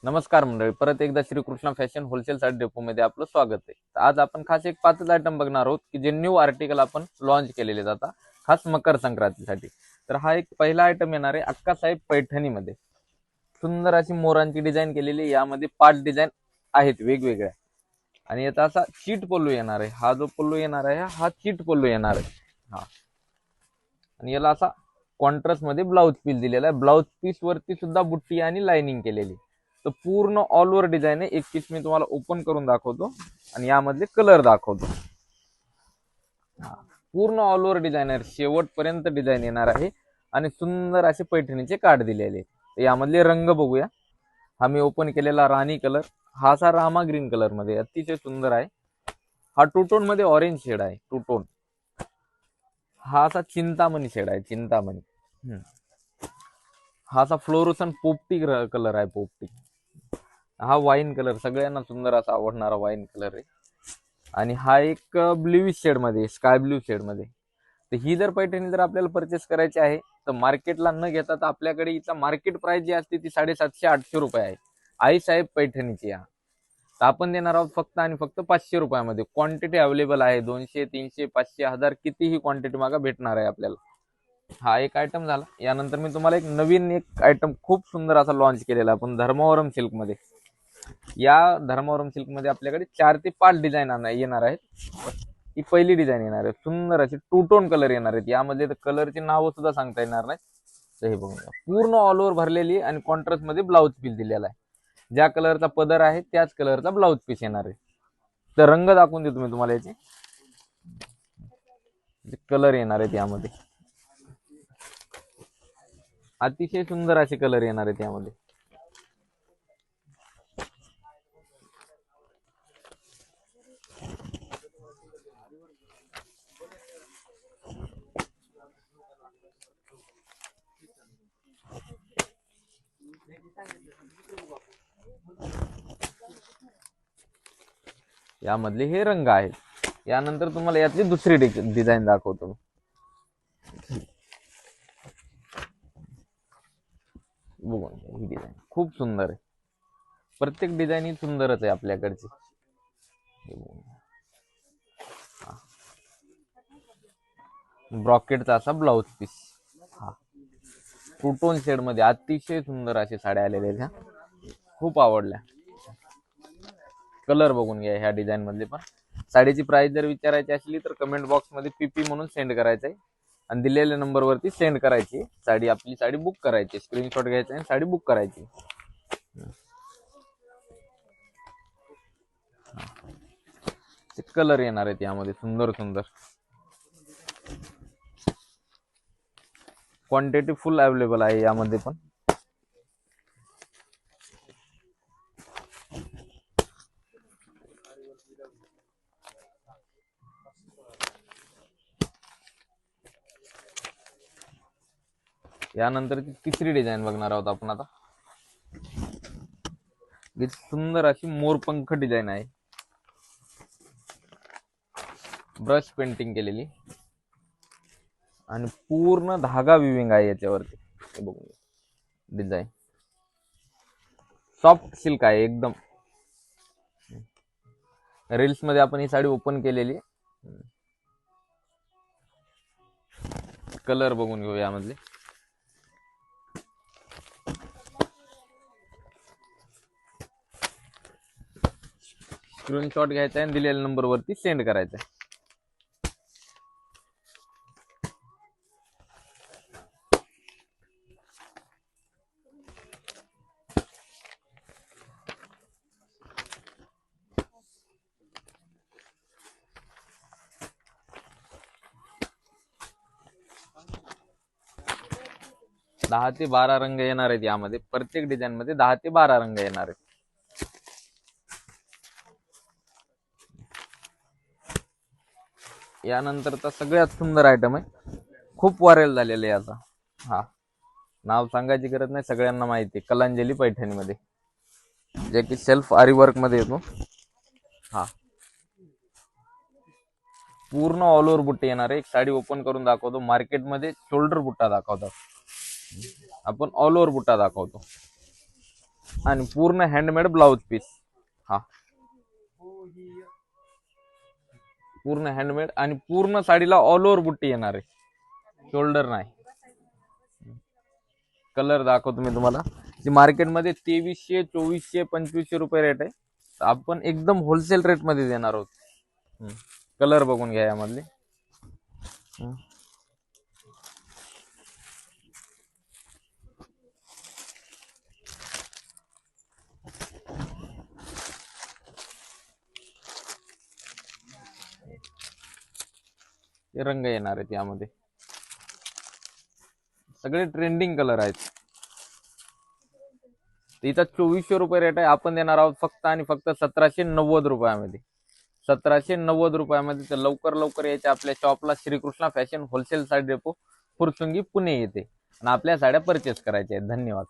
नमस्कार मंडळी, परत एकदा Shrikrishna fashion wholesale sari depot मध्ये आपलं स्वागत आहे। आज आपण खास एक 5 आयटम बघणार आहोत की जे न्यू आर्टिकल आपण लॉन्च केलेले जातात खास मकर संक्रांतीसाठी। तर हा एक पहिला आयटम येणार आहे अक्कासाहेब पैठणी मध्ये। सुंदर अशी मोरांची डिझाइन केलेली, यामध्ये 5 डिझाइन आहेत वेगवेगळ्या। आणि याचा असा चीट पल्लू येणार आहे। हा जो पल्लू येणार आहे हा चीट पल्लू येणार आहे। हा आणि याला असा कॉन्ट्रास्ट मध्ये ब्लाउज पीस दिलेला आहे। ब्लाउज पीस वरती सुद्धा बुट्टी आणि लाइनिंग केलेली। तर पूर्ण ऑल ओव्हर डिझाइन आहे। एक पीस मी तुम्हाला ओपन करून दाखवतो आणि यामधले कलर दाखवतो। पूर्ण ऑल ओव्हर डिझाइन शेवटपर्यंत डिझाइन येणार आहे आणि सुंदर असे पैठणीचे कार्ड दिलेले। यामधले रंग बघूया। हा मी ओपन केलेला राणी कलर, हा असा रामा ग्रीन कलर मध्ये अतिशय सुंदर आहे। हा टू टोन मध्ये ऑरेंज शेड आहे, टू टोन। हा असा चिंतामणी शेड आहे, चिंतामणी। हा असा फ्लोरोसन पोपटी कलर आहे, पोपटी। हा वाईन कलर, सगळ्यांना सुंदर असा आवडणारा वाईन कलर आहे। आणि हा एक ब्ल्यूइश शेड मध्ये, स्काय ब्ल्यू शेड मध्ये। तर ही जर पैठणी जर आपल्याला परचेस करायची आहे तर मार्केटला न घेता तर आपल्याकडे हिचा मार्केट प्राइस जी असते ती 750-800 रुपये आहे आई साहेब पैठणीची। तर आपण देणार आहोत फक्त आणि फक्त 500 रुपयामध्ये। क्वांटिटी अवेलेबल आहे, 200, 300, 500, 1000 कितीही क्वांटिटी मागा भेटणार आहे आपल्याला। हा एक आयटम झाला। यानंतर मी तुम्हाला एक नवीन एक आयटम खूप सुंदर असा लॉन्च केलेला आपण धर्मावरम सिल्क मध्ये। या धर्मावरम सिल्क मध्ये आपल्याकडे 4 ते 5 डिझाइन येणार आहेत। ही पहिली डिझाइन येणार आहे, सुंदर अशी टू टोन कलर येणार आहेत। यामध्ये कलरची नावं सुद्धा सांगता येणार नाही। तर हे बघूया, पूर्ण ऑल ओव्हर भरलेली आणि कॉन्ट्रास्ट मध्ये ब्लाउज पीस दिलेला आहे। ज्या कलरचा पदर आहे त्याच कलरचा ब्लाउज पीस येणार आहे। तर रंग दाखवून देतो मी तुम्हाला। याचे कलर येणार आहेत यामध्ये, अतिशय सुंदर असे कलर येणार आहेत यामध्ये। यामधले हे रंग आहेत। यानंतर तुम्हाला यातली दुसरी डिझाइन दाखवतो। बघून ही डिझाइन खूप सुंदर आहे। प्रत्येक डिझाइन ही सुंदरच आहे आपल्याकडची। ब्रॉकेटचा असा ब्लाउज पीस, हा टू टोन शेड मध्ये अतिशय सुंदर अशी साड्या आलेल्या आहेत। खूप आवडल्या। कलर बघून घ्या ह्या डिझाइन मधले पण। साडीची प्राइस जर विचारायची असली तर कमेंट बॉक्स मध्ये पीपी म्हणून सेंड करायचं आहे आणि दिलेल्या नंबर वरती सेंड करायची साडी। आपली साडी बुक करायची, स्क्रीनशॉट घ्यायचा आणि साडी बुक करायची। कलर येणार आहेत यामध्ये सुंदर सुंदर। क्वांटिटी फुल अवेलेबल आहे यामध्ये पण। यानंतर तिसरी डिझाइन बघणार आहोत आपण आता। ही सुंदर अशी मोरपंख डिझाइन आहे, ब्रश पेंटिंग केलेली आणि पूर्ण धागा विविंग आहे याच्यावरती। हे बघून डिझाइन सॉफ्ट सिल्क आहे एकदम। रील्स मध्ये आपण ही साडी ओपन केलेली। कलर बघून घेऊ यामधले। स्क्रीनशॉट घ्यायचा आहे आणि दिलेल्या नंबर वरती सेंड करायचा आहे। दहा ते 12 रंग येणार आहेत यामध्ये। प्रत्येक डिझाइन मध्ये 10 ते 12 रंग येणार आहेत। यानंतरचा सगळ्यात सुंदर आयटम आहे, खूप व्हायरल झालेला आहे याचा। हा नाव सांगायची गरज नाही, सगळ्यांना माहिती आहे, कलांजली पैठणी मध्ये, जे की सेल्फ आरी वर्क मध्ये येतो। हा पूर्ण ऑल ओव्हर बुट्टी येणार आहे। एक साडी ओपन करून दाखवतो। मार्केटमध्ये शोल्डर बुट्टा दाखवतात, आपण ऑल ओव्हर बुट्टा दाखवतो। आणि पूर्ण हँडमेड ब्लाउज पीस. हा पूर्ण हँडमेड आणि पूर्ण साडीला ऑल ओव्हर बुट्टी येणार आहे, शोल्डर नाही. कलर दाखवतो मी तुम्हाला. जी मार्केटमध्ये 2300, 2400, 2500 रुपये रेट आहे, तर आपण एकदम होलसेल रेट मध्ये देणार आहोत. कलर बघून घ्या यामधले. हे रंग येणार आहेत यामध्ये, सगळे ट्रेंडिंग कलर आहेत. इथं 2400 रुपये रेट आहे, आपण देणार आहोत फक्त आणि फक्त 1790 रुपयामध्ये. 1790 रुपयामध्ये. तर लवकर लवकर यायचे आपल्या शॉपला, Shrikrishna fashion wholesale sari depot, Fursungi, Pune येते, आणि आपल्या साड्या परचेस करायच्या आहेत. धन्यवाद.